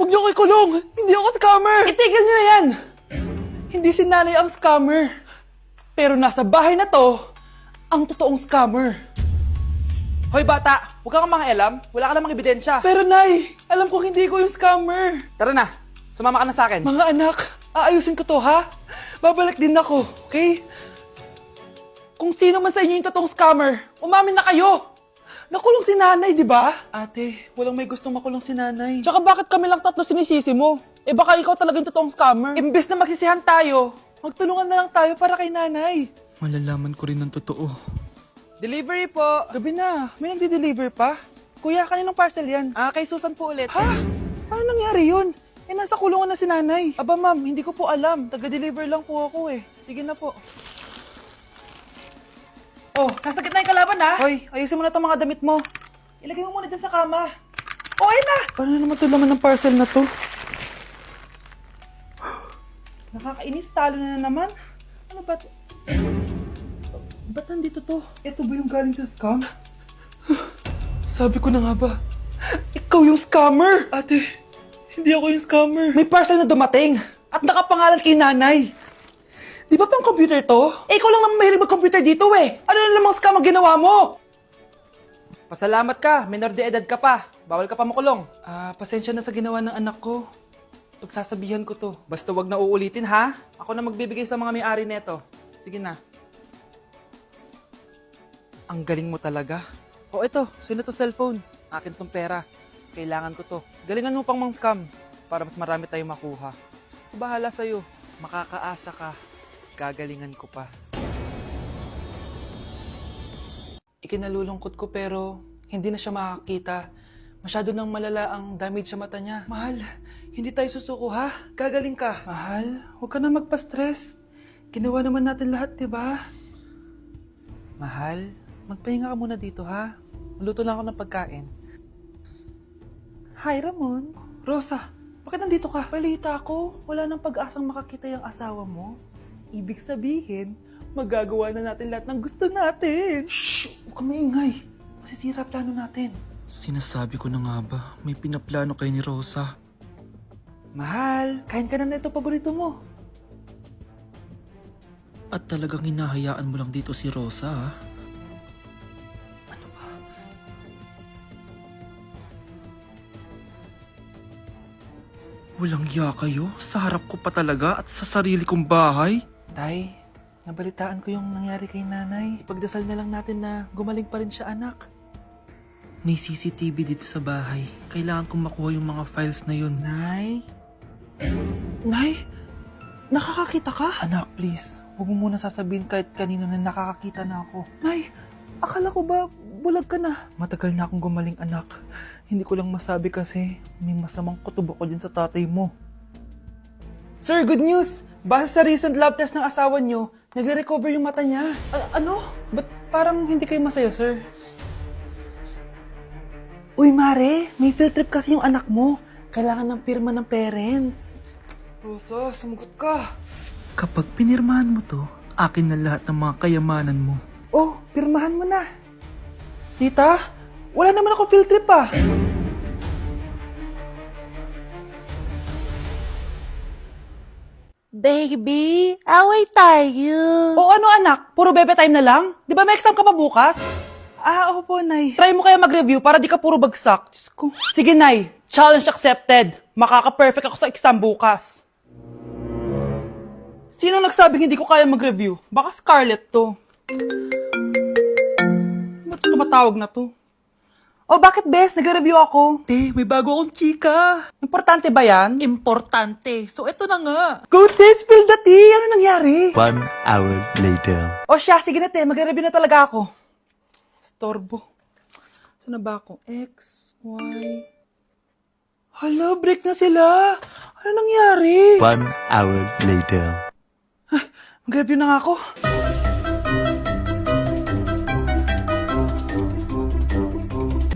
Huwag niyo ko ikulong! Hindi ako scammer! Itigil niyo na yan! Hindi si nanay ang scammer. Pero nasa bahay na to, ang totoong scammer. Hoy bata, huwag kang mangialam. Wala ka namang ebidensya. Pero nay, alam kong hindi ko yung scammer. Tara na, sumama ka na sa akin. Mga anak, aayusin ko to ha? Babalik din ako, okay? Kung sino man sa inyo yung totoong scammer, umamin na kayo! Nakulong si nanay, di ba? Ate, walang may gustong makulong si nanay. Tsaka bakit kami lang tatlo sinisisi mo? Eh baka ikaw talaga yung totoong scammer. Imbes na magsisihan tayo, magtulungan na lang tayo para kay nanay. Malalaman ko rin ang totoo. Delivery po. Gabi na, may nagde-deliver pa. Kuya, kaninong parcel yan? Kay Susan po ulit. Ha? Paano nangyari yun? Eh, nasa kulungan na si nanay. Aba ma'am, hindi ko po alam. Taga-deliver lang po ako eh. Sige na po. Oh, nasa gitna yung kalaban ha? Hoy, ayusin mo na itong mga damit mo. Ilagay mo muna dyan sa kama. Oh, ayun na! Paano naman ito laman ng parcel na to? Nakakainis, talo na naman. Ano ba ito? Ba't nandito to? Ito ba yung galing sa scam? Sabi ko na nga ba, ikaw yung scammer! Ate, hindi ako yung scammer. May parcel na dumating at nakapangalan kay nanay. Di ba pang computer to? Eh, ikaw lang naman mahilig mag-computer dito eh. Ano na namang scam ang ginawa mo? Pasalamat ka, minor de edad ka pa. Bawal ka pa makulong. Pasensya na sa ginawa ng anak ko. Pagsasabihan ko to. Basta wag na uulitin ha. Ako na magbibigay sa mga may-ari neto. Sige na. Ang galing mo talaga. O eto, sino to cellphone? Akin tong pera. Mas kailangan ko to. Galingan mo pang mang-scam para mas marami tayong makuha. So, bahala sa'yo. Makakaasa ka. Gagalingan ko pa. Ikinalulungkot ko pero hindi na siya makakita. Masyado nang malala ang damage sa mata niya. Mahal, hindi tayo susuko ha? Gagaling ka. Mahal, huwag ka na magpa-stress. Ginawa naman natin lahat, diba? Mahal, magpahinga ka muna dito ha? Maluto lang ako ng pagkain. Hi, Ramon. Rosa, bakit nandito ka? Balita ako, wala nang pag-asang makakita yung asawa mo. Ibig sabihin, magagawa na natin lahat ng gusto natin. Shhh! Huwag kang maingay. Masisira plano natin. Sinasabi ko na nga ba, may pinaplano kay ni Rosa. Mahal, kain ka na ito paborito mo. At talagang hinahayaan mo lang dito si Rosa ha? Ano ba? Walang ya kayo? Sa harap ko pa talaga at sa sarili kong bahay? Tay, nabalitaan ko yung nangyari kay nanay. Ipagdasal na lang natin na gumaling pa rin siya, anak. May CCTV dito sa bahay. Kailangan kong makuha yung mga files na yun. Nay? Nay? Nakakakita ka? Anak, please. Huwag mo muna sasabihin kahit kanino na nakakakita na ako. Nay, akala ko ba bulag ka na? Matagal na akong gumaling, anak. Hindi ko lang masabi kasi may masamang kutob ako dyan sa tatay mo. Sir, good news! Base sa recent lab test ng asawa niyo, nagre-recover yung mata niya. Ano? Ba't parang hindi kayo masaya, sir? Uy, Mare, may field trip kasi yung anak mo. Kailangan ng pirma ng parents. Rosa, sumagot ka. Kapag pinirmahan mo to, akin na lahat ng mga kayamanan mo. Oh, pirmahan mo na. Tita, wala naman ako field trip ah. Baby, away tayo. O ano anak, puro bebe time na lang? Di ba may exam ka pa bukas? Opo, Nay. Try mo kaya mag-review para di ka puro bagsak. Diyos ko. Sige, Nay. Challenge accepted. Makaka-perfect ako sa exam bukas. Sino nagsabing hindi ko kaya mag-review? Baka Scarlett to. Ba't tumatawag na to? Oh, bakit, Bes? Nag-review ako. Te, may bago akong chika. Importante ba yan? Importante. So, eto na nga. Go, Te! Spill the tea! Ano nangyari? 1 hour later. O siya, sige na, Te. Mag-review na talaga ako. Storbo. Saan na ba ako? X, Y... Hala, break na sila. Ano nangyari? 1 hour later. Mag-review na nga ako.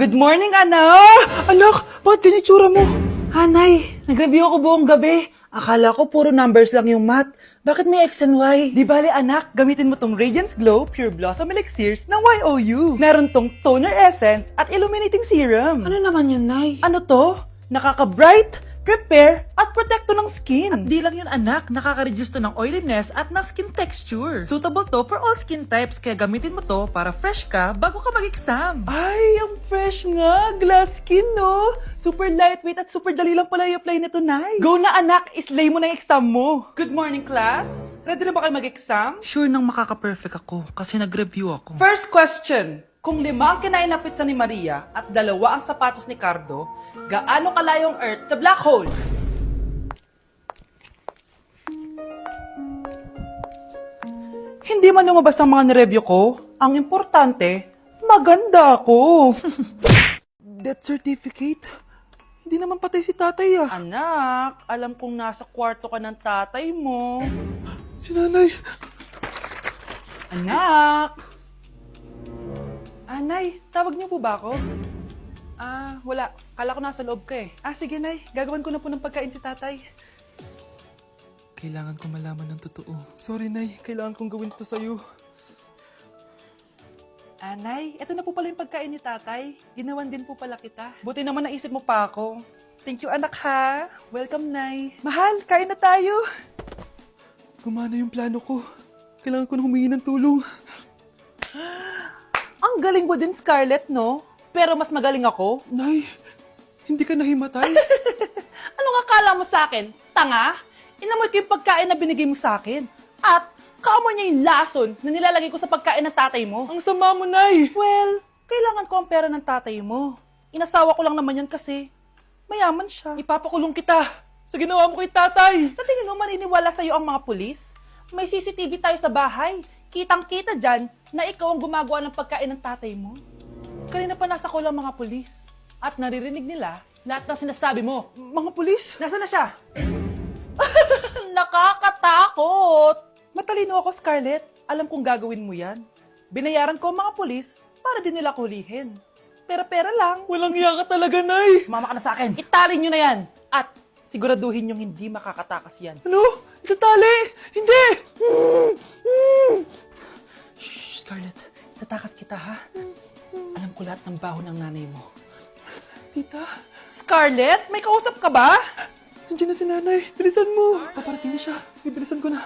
Good morning, anak! Anak, bakit ganyan itsura mo? Hanay, nag-review ako buong gabi. Akala ko puro numbers lang yung math. Bakit may X and Y? Di bale, anak, gamitin mo tong Radiance Glow Pure Blossom Elixirs ng YOU. Meron tong toner essence at illuminating serum. Ano naman yun, Nay? Ano to? Nakaka-bright, repair, at protekto ng skin. At di lang yun anak, nakaka-reduce to ng oiliness at ng skin texture. Suitable to for all skin types, kaya gamitin mo to para fresh ka bago ka mag-exam. Ay, ang fresh nga. Glass skin, no? Super lightweight at super dali lang pala i-apply nito, Nay. Go na, anak. Islay mo na yung exam mo. Good morning, class. Ready na ba kayo mag-exam? Sure nang makaka-perfect ako kasi nag-review ako. First question. Kung 5 ang kinain na pizza ni Maria at 2 ang sapatos ni Cardo, gaano kalayo ang Earth sa black hole? Hindi man lumabas ang mga nireview ko. Ang importante, maganda ako. Death certificate? Hindi naman patay si tatay ah. Anak, alam kong nasa kwarto ka ng tatay mo. Si nanay. Anak! Nay, tawag niyo po ba ako? Wala. Kala ko nasa loob ka eh. Sige, Nay. Gagawan ko na po ng pagkain si tatay. Kailangan ko malaman ng totoo. Sorry, Nay. Kailangan kong gawin ito sa'yo. Nay, eto na po pala yung pagkain ni tatay. Ginawan din po pala kita. Buti naman naisip mo pa ako. Thank you, anak, ha. Welcome, Nay. Mahal, kain na tayo. Gumana yung plano ko. Kailangan ko na humingi ng tulong. Ang galing mo din, Scarlett, no? Pero mas magaling ako. Nay, hindi ka nahimatay. Anong akala mo sa akin? Tanga? Inamoy ko yung pagkain na binigay mo sa akin. At kaamoy niya yung lason na nilalagay ko sa pagkain ng tatay mo. Ang sama mo, Nay. Well, kailangan ko ang pera ng tatay mo. Inasawa ko lang naman yan kasi mayaman siya. Ipapakulong kita sa ginawa mo kay tatay. Sa tingin mo maniniwala sa'yo ang mga pulis? May CCTV tayo sa bahay. Kitang-kita dyan na ikaw ang gumagawa ng pagkain ng tatay mo. Kanina pa nasa ko lang mga pulis. At naririnig nila lahat ng sinasabi mo. Mga pulis? Nasaan na siya? Nakakatakot! Matalino ako, Scarlett. Alam kong gagawin mo yan. Binayaran ko ang mga pulis para din nila kulihin. Pera-pera lang. Walang iya ka talaga, Nay. Mama ka na sa akin. Italin nyo na yan. At siguraduhin yung hindi makakatakas yan. Ano? Itatali? Hindi! Shh, Scarlett. Itatakas kita, ha? Alam ko lahat ng baho ng nanay mo. Tita? Scarlett? May kausap ka ba? Nandiyan na si nanay. Bilisan mo. Paparating na siya. Bibilisan ko na.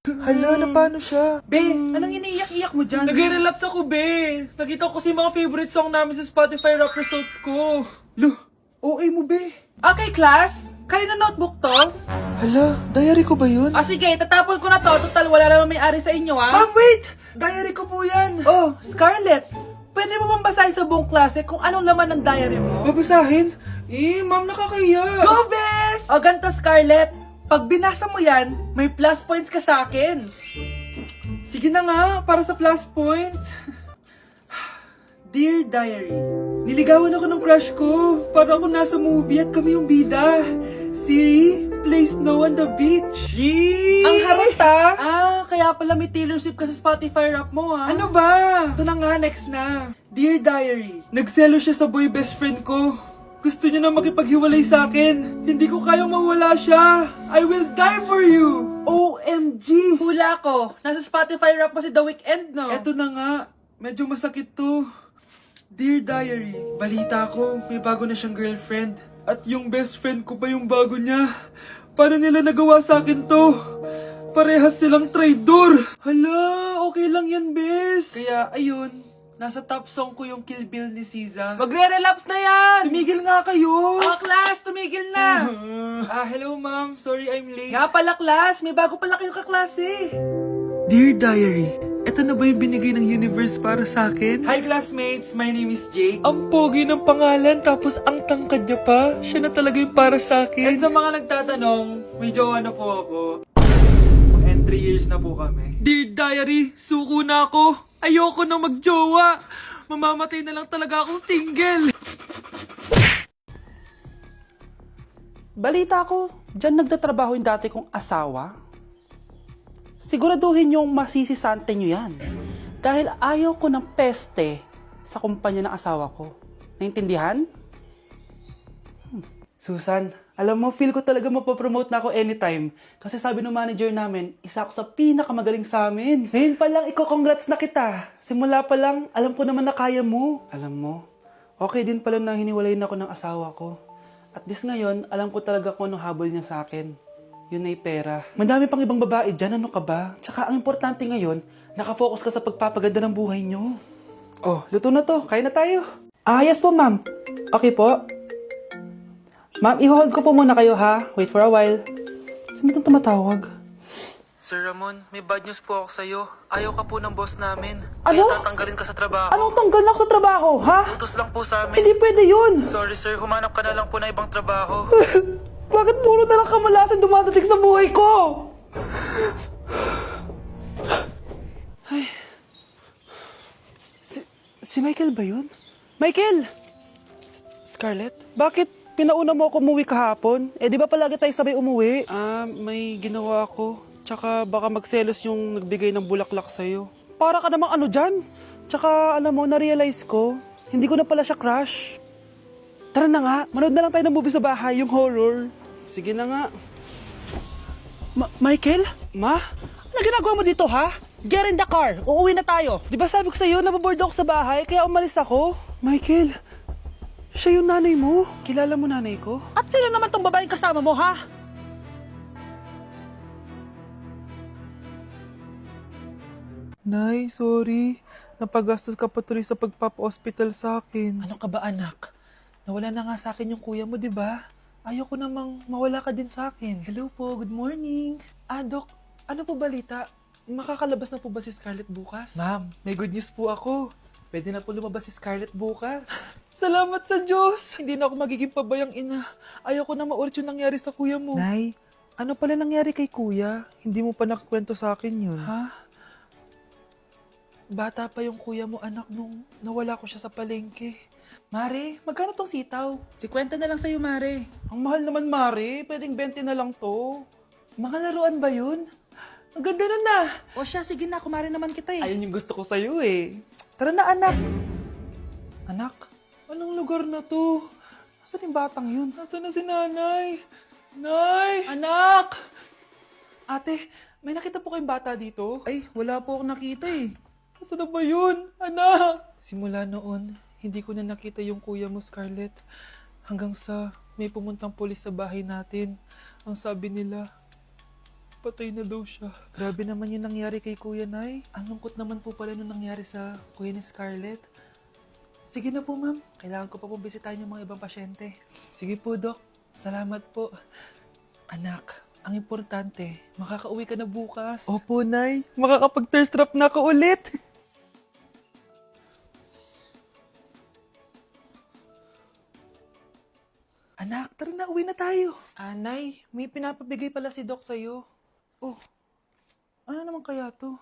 Hala, na paano siya? Be, anong iniiyak-iyak mo dyan? Nagre-relapse ako, be. Nakita ko kasi mga favorite song namin sa Spotify rap results ko. Lo, OA mo, be. Okay, class. Kanina notebook to? Hala, diary ko ba yun? Sige, tatapon ko na to. Total, wala naman may-ari sa inyo, ha? Ma'am, wait! Diary ko po yan. Oh, Scarlett. Pwede mo bang basahin sa buong klase kung anong laman ng diary mo? Babasahin? Ma'am, nakakaya. Go, Bes! O, ganito, Scarlett. Pag binasa mo yan, may plus points ka sa akin. Sige na nga, para sa plus points. Dear Diary, Niligawan ako ng crush ko. Para ako nasa movie at kami yung bida. Siri, play Snow on the Beach. Yee! ang harot ha? Kaya pala may Taylor Swift ka sa Spotify rap mo ha. Ano ba? Ito na nga, next na. Dear Diary, Nagselo siya sa boy best friend ko. Gusto niya na makipaghiwalay sa akin. Hindi ko kayang mawala siya. I will die for you. OMG! Hula ko. Nasa Spotify rap mo si The Weeknd, no? Eto na nga. Medyo masakit to. Dear Diary, balita ko, may bago na siyang girlfriend. At yung best friend ko pa yung bago niya. Paano nila nagawa sa akin to? Parehas silang traitor. Hala, okay lang yan, bes. Kaya, ayun, nasa top song ko yung Kill Bill ni SZA. Magre-relapse na yan! Tumigil nga kayo! Class, tumigil na! Hello ma'am, sorry I'm late. Nga pala, class, may bago pala kayong kaklase. Dear Diary, eto na ba yung binigay ng universe para sa akin? Hi, classmates. My name is Jake. Ang pogi ng pangalan, tapos ang tangkad niya pa. Siya na talaga yung para sa And akin. sa mga nagtatanong, may jowa na po ako. And 3 years na po kami. Dear Diary, suko na ako. Ayoko na magjowa. Mamamatay na lang talaga akong single. Balita ko, dyan nagtatrabaho yung dati kong asawa. Siguraduhin yung masisisante nyo yan. Dahil ayaw ko ng peste sa kumpanya ng asawa ko. Naintindihan? Susan, alam mo, feel ko talaga mapopromote na ako anytime. Kasi sabi ng manager namin, isa ako sa pinakamagaling sa amin. Ngayon pa lang, congrats na kita. Simula pa lang, alam ko naman na kaya mo. Alam mo, okay din pala na hiniwalayin ako ng asawa ko. At least ngayon, alam ko talaga kung anong habol niya sa akin. Yun ay pera. Madami pang ibang babae dyan, ano ka ba? Tsaka ang importante ngayon, nakafocus ka sa pagpapaganda ng buhay niyo. Oh, luto na to. Kaya na tayo. Ah, yes po, ma'am. Okay po. Ma'am, i-hold ko po muna kayo, ha? Wait for a while. Sino itong tumatawag? Sir Ramon, may bad news po ako sa'yo. Ayaw ka po ng boss namin. Ano? Kaya tatanggalin ka sa trabaho. Anong tanggal na ako sa trabaho, ha? Utos lang po sa amin. Hindi pwede yun. Sorry sir, humanap ka na lang po na ibang trabaho. Bakit puro na lang kamalasan dumadating sa buhay ko? Ay. Si Michael ba yun? Michael! Scarlett? Bakit pinauna mo ako umuwi kahapon? Eh di ba palagi tayo sabay umuwi? May ginawa ako. Tsaka baka magselos yung nagbigay ng bulaklak sa'yo. Para ka namang ano dyan? Tsaka alam mo, na-realize ko, hindi ko na pala siya crush. Tara na nga, manood na lang tayo ng movie sa bahay, yung horror. Sige na nga. Michael? Ma? Ano ginagawa mo dito, ha? Get in the car, uuwi na tayo. Di ba sabi ko sa'yo, nababoard ako sa bahay, kaya umalis ako? Michael, siya yung nanay mo. Kilala mo nanay ko? At sino naman tong babaeng kasama mo, ha? Nay, sorry. Napagastos ka pa tuloy sa pagpapa-hospital sa akin. Ano ka ba, anak? Nawala na nga sa akin yung kuya mo, di ba? Ayoko namang mawala ka din sa akin. Hello po, good morning. Dok, ano po balita? Makakalabas na po ba si Scarlett bukas? Ma'am, may good news po ako. Pwede na po lumabas si Scarlett bukas. Salamat sa Diyos! Hindi na ako magiging pabayang ina. Ayoko na maulit yung nangyari sa kuya mo. Nay, Ano pala nangyari kay kuya? Hindi mo pa nakwento sa akin yun. ha? Bata pa yung kuya mo, anak, nung nawala ko siya sa palengke. Mare, magkano tong sitaw? 50 na lang sa'yo, Mare. Ang mahal naman, Mare. Pwedeng 20 na lang to. Mga laruan ba yun? Ang ganda nun na. O siya, sige na, kumare naman kita eh. Ayun yung gusto ko sa'yo eh. Tara na, anak. Anak, anong lugar na to? Nasaan yung batang yun? Nasaan na si nanay? Nay! Anak! Ate, may nakita po kayong bata dito? Ay, wala po akong nakita eh. Nasaan na ba yun? Anak! Simula noon, hindi ko na nakita yung kuya mo, Scarlett. Hanggang sa may pumuntang pulis sa bahay natin. Ang sabi nila, patay na daw siya. Grabe naman yung nangyari kay Kuya Nay. Ang lungkot naman po pala nung nangyari sa kuya ni Scarlett. Sige na po, ma'am. Kailangan ko pa pong bisitahin yung mga ibang pasyente. Sige po, Dok. Salamat po. Anak, ang importante, makakauwi ka na bukas. Opo, Nay. Makakapag-thirst trap na ako ulit. Anak, tara na, uwi na tayo. Nay, may pinapabigay pala si Doc sa'yo. Oh, ano naman kaya to?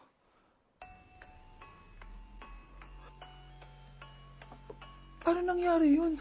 Paano nangyari yun?